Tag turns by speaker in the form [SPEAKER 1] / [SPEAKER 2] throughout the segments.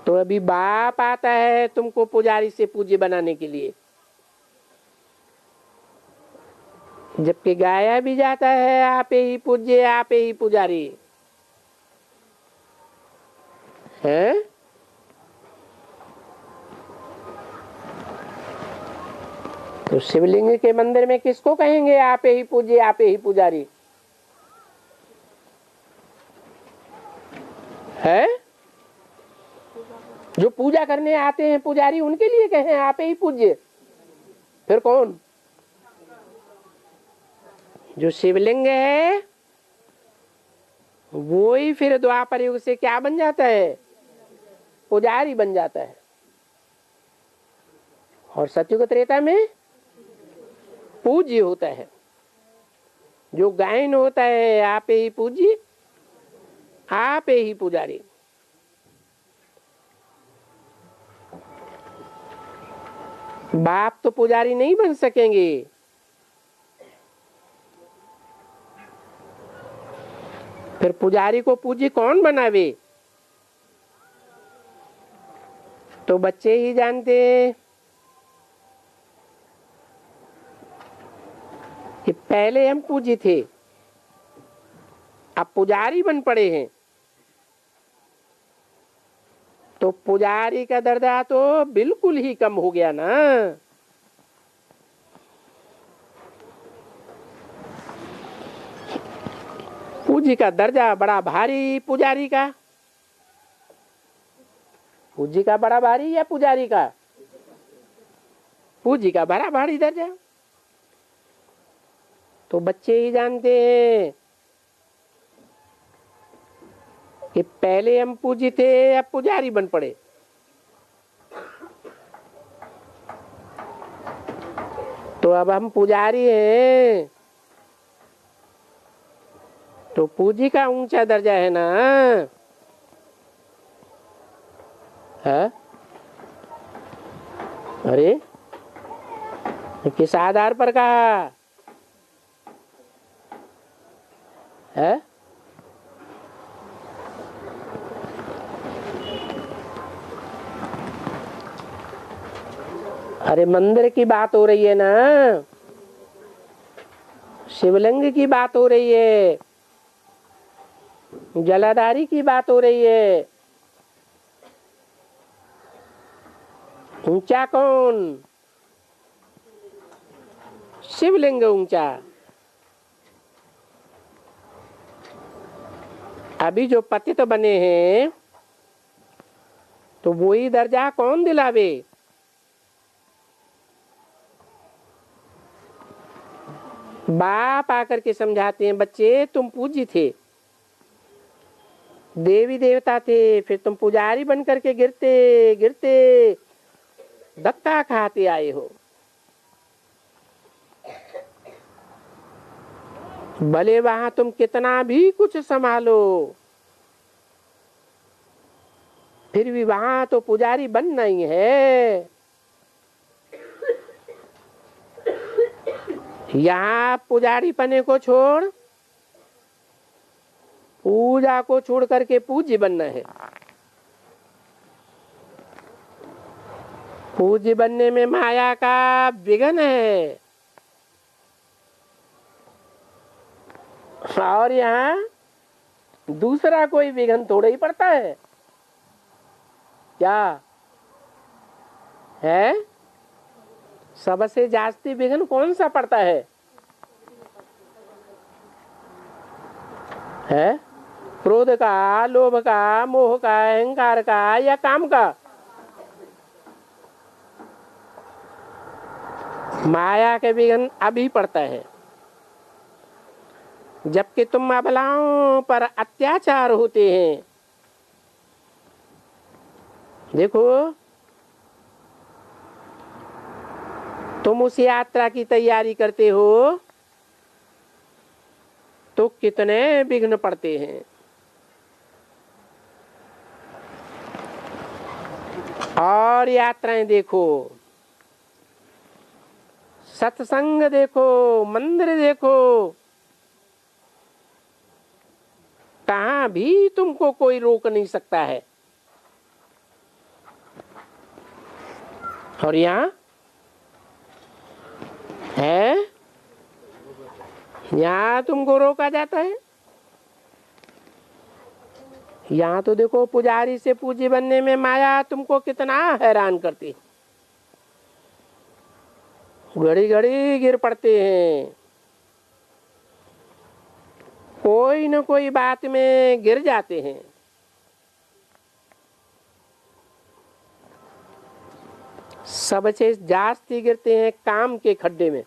[SPEAKER 1] तो अभी बाप आता है तुमको पुजारी से पूज्य बनाने के लिए, जबकि गाया भी जाता है आप ही पूज्य आप ही पुजारी है। तो शिवलिंग के मंदिर में किसको कहेंगे आप ही पूज्य आप ही पुजारी है? जो पूजा करने आते हैं पुजारी उनके लिए कहें आप ही पूज्य। फिर कौन? जो शिवलिंग है वो ही फिर द्वापर युग से क्या बन जाता है? पुजारी बन जाता है। और सतयुग त्रेता में पूज्य होता है। जो गायन होता है आप ही पूज्य आप ही पुजारी। बाप तो पुजारी नहीं बन सकेंगे। फिर पुजारी को पूज्य कौन बनावे? तो बच्चे ही जानते हैं कि पहले हम पूज्य थे, अब पुजारी बन पड़े हैं। तो पुजारी का दर्जा तो बिल्कुल ही कम हो गया ना। पूज्य का दर्जा बड़ा भारी, पुजारी का पूज्य का बड़ा भारी या पुजारी का? पूज्य का बड़ा भारी दर्जा। तो बच्चे ही जानते हैं कि पहले हम पूज्य थे अब पुजारी बन पड़े। तो अब हम पुजारी हैं तो पूज्य का ऊंचा दर्जा है ना। है? अरे किस आधार पर कहा है? अरे मंदिर की बात हो रही है ना, शिवलिंग की बात हो रही है, जलाधारी की बात हो रही है। ऊंचा कौन? शिवलिंग ऊंचा। अभी जो पतित बने हैं तो वही दर्जा कौन दिलावे? बाप आकर के समझाते हैं बच्चे तुम पूज्य थे, देवी देवता थे, फिर तुम पुजारी बन करके गिरते गिरते धक्का खाते आए हो। भले वहां तुम कितना भी कुछ संभालो फिर भी वहां तो पुजारी बनना ही है। यहाँ पुजारी पने को छोड़ पूजा को छोड़ करके पूज्य बनना है। पूज्य बनने में माया का विघ्न है। और यहाँ दूसरा कोई विघ्न थोड़ा ही पड़ता है क्या है? सबसे जास्ती विघ्न कौन सा पड़ता है? क्रोध का, लोभ का, मोह का, अहंकार का या काम का? माया के विघ्न अभी पड़ता है। जबकि तुम अबलाओं पर अत्याचार होते हैं। देखो तुम उस यात्रा की तैयारी करते हो तो कितने विघ्न पड़ते हैं। और यात्राएं देखो, सत्संग देखो, मंदिर देखो, कहां भी तुमको कोई रोक नहीं सकता है। और यहाँ है, यहाँ तुमको रोका जाता है। यहाँ तो देखो पुजारी से पूजी बनने में माया तुमको कितना हैरान करती है। घड़ी घड़ी गिर पड़ते हैं, कोई न कोई बात में गिर जाते हैं। सबसे जास्ती गिरते हैं काम के खड्डे में।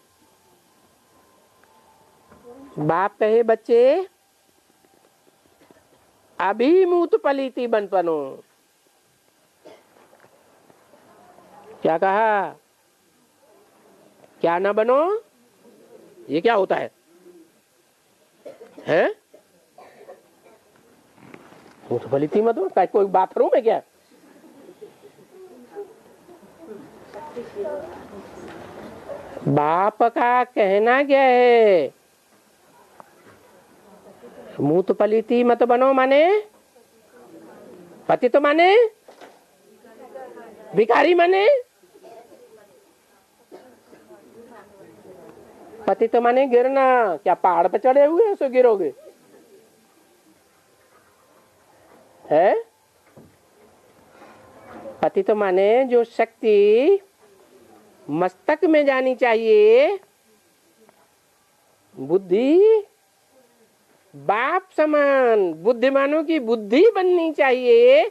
[SPEAKER 1] बाप कहे बच्चे अभी मूत पलीती बन पनो। क्या कहा? क्या ना बनो? ये क्या होता है? हैं? मूत पलीती मत बनो? कोई बाथरूम है क्या? बाप का कहना क्या है? मूत पलीती मत बनो माने पतित माने भिखारी माने पतित माने गिरना। क्या पहाड़ पे चढ़े हुए हो सो गिरोगे? है पतित माने जो शक्ति मस्तक में जानी चाहिए, बुद्धि बाप समान बुद्धिमानों की बुद्धि बननी चाहिए।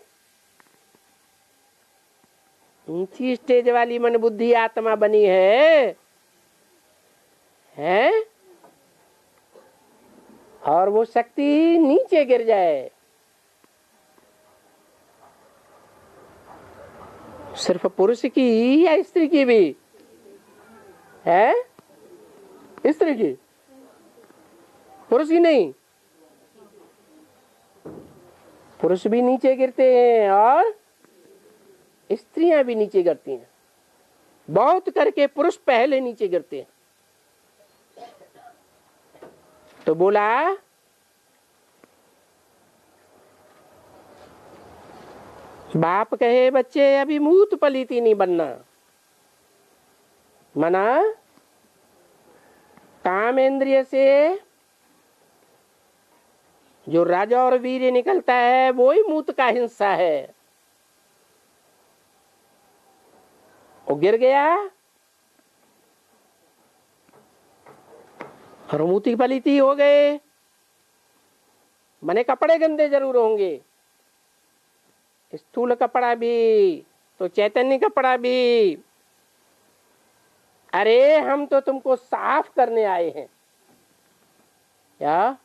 [SPEAKER 1] ऊंची स्टेज वाली मन बुद्धि आत्मा बनी है और वो शक्ति नीचे गिर जाए। सिर्फ पुरुष की या स्त्री की भी है? स्त्री की, पुरुष की नहीं। पुरुष भी नीचे गिरते हैं और स्त्रियां भी नीचे गिरती हैं। बहुत करके पुरुष पहले नीचे गिरते हैं। तो बोला बाप कहे बच्चे अभी मूत पलीती नहीं बनना। मना काम इंद्रिय से जो राजा और वीर निकलता है वो ही मूत का हिस्सा है। वो गिर गया और मूती पलीती हो गए। मने कपड़े गंदे जरूर होंगे, स्थूल कपड़ा भी तो चैतन्य कपड़ा भी। अरे हम तो तुमको साफ करने आए हैं। क्या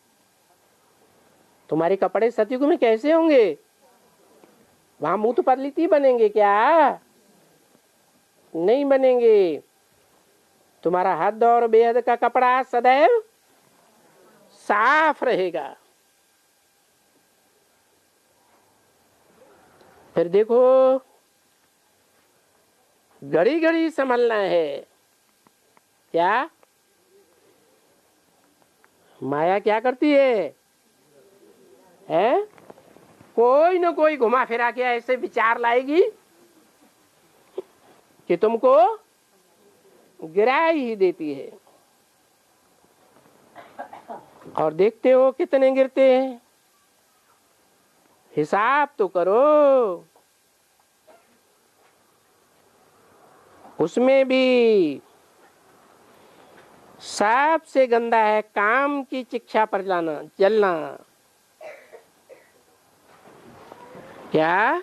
[SPEAKER 1] तुम्हारे कपड़े सतयुग में कैसे होंगे? वहां मूत पलीती बनेंगे क्या? नहीं बनेंगे। तुम्हारा हद और बेहद का कपड़ा सदैव साफ रहेगा। फिर देखो घड़ी घड़ी संभलना है। क्या माया क्या करती है? कोई न कोई घुमा फिरा के ऐसे विचार लाएगी कि तुमको गिरा ही देती है। और देखते हो कितने गिरते हैं, हिसाब तो करो। उसमें भी सबसे गंदा है काम की शिक्षा पर जलना। क्या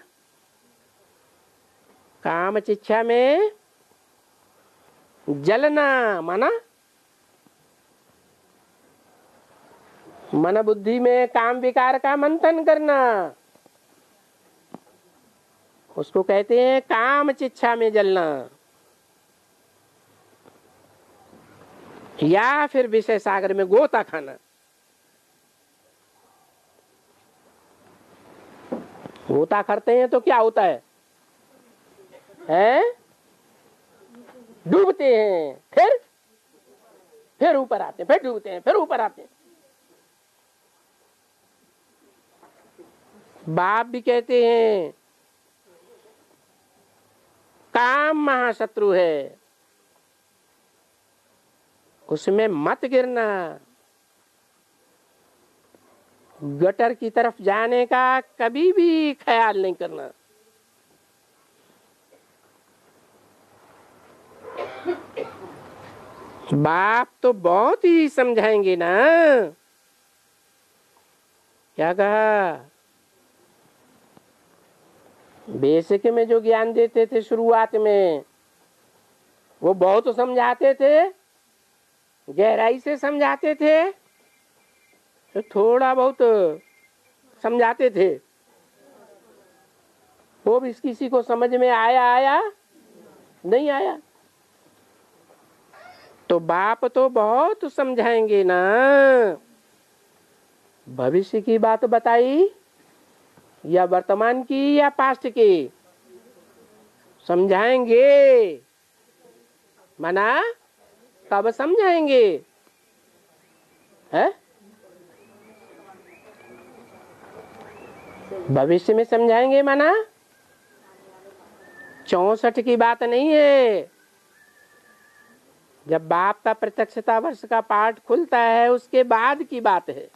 [SPEAKER 1] काम शिक्षा में जलना माना मन बुद्धि में काम विकार का मंथन करना, उसको कहते हैं काम शिक्षा में जलना। या फिर विषय सागर में गोता खाना। गोता करते हैं तो क्या होता है? डूबते हैं, फिर ऊपर आते हैं, फिर डूबते हैं, फिर ऊपर आते हैं। बाप भी कहते हैं काम महाशत्रु है, उसमें मत गिरना। गटर की तरफ जाने का कभी भी ख्याल नहीं करना। बाप तो बहुत ही समझाएंगे ना। क्या कहा? बेसिक में जो ज्ञान देते थे शुरुआत में, वो बहुत समझाते थे, गहराई से समझाते थे, तो थोड़ा बहुत समझाते थे, वो भी किसी को समझ में आया नहीं आया। तो बाप तो बहुत समझाएंगे ना। भविष्य की बात बताई या वर्तमान की या पास्ट की? समझाएंगे। मना कब समझाएंगे? है भविष्य में समझाएंगे। मना 64 की बात नहीं है। जब बाप का प्रत्यक्षता वर्ष का पाठ खुलता है उसके बाद की बात है।